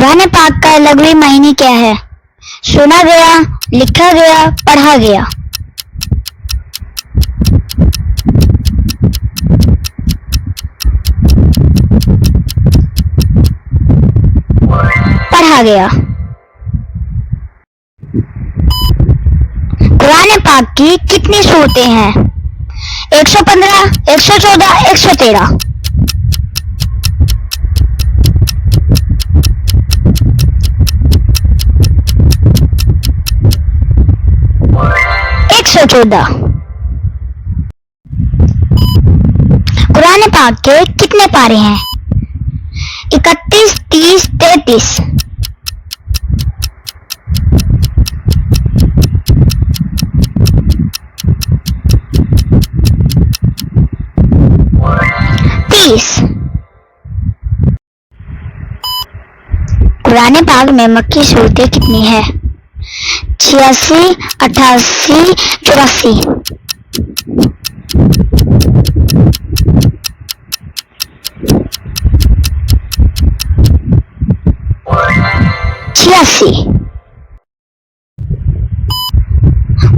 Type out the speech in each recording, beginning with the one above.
कुरान पाक का 11वें महीने क्या है? सुना गया, लिखा गया, पढ़ा गया। पढ़ा गया। कुरान पाक की कितनी सूरतें हैं? 115, 114, 113। 114। कुरान पाक के कितने पारे हैं? 31, 30, 33। 30। कुरान पाक में मक्की सूरतें कितनी हैं? 86, 88, 84। 86।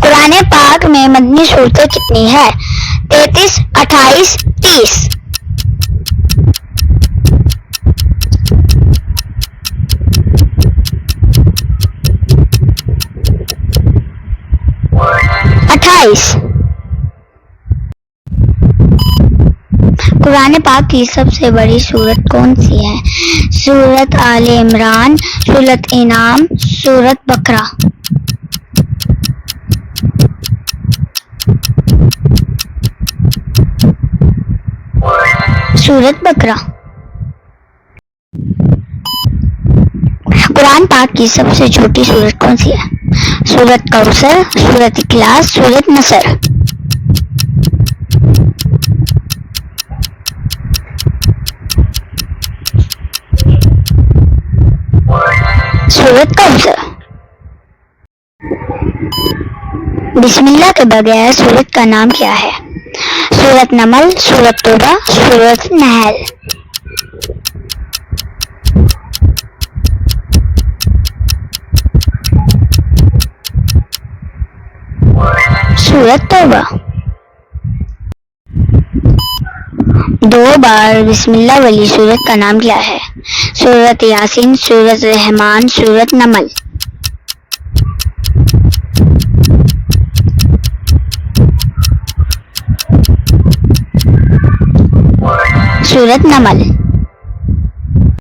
कुरान पाक में मदनी सूरतें कितनी है? 33, 28, 30। 28। कुरान पाक की सबसे बड़ी सूरत कौन सी है? सूरत आले इमरान, सूरत इनाम, सूरत बकरा। सूरत बकरा। कुरान पाक की सबसे छोटी सूरत कौन सी है? सूरत कौसर, सूरत इखलास, सूरत नसर। सूरत कौसर। बिस्मिल्लाह के बगैर सूरत का नाम क्या है? सूरत नमल, सूरत तौबा, सूरत नहल। सूरत तौबा। 2 बार बिस्मिल्लाह वाली सूरत का नाम क्या है? सूरत यासीन, सूरत रहमान, सूरत नमल। सूरत नमल।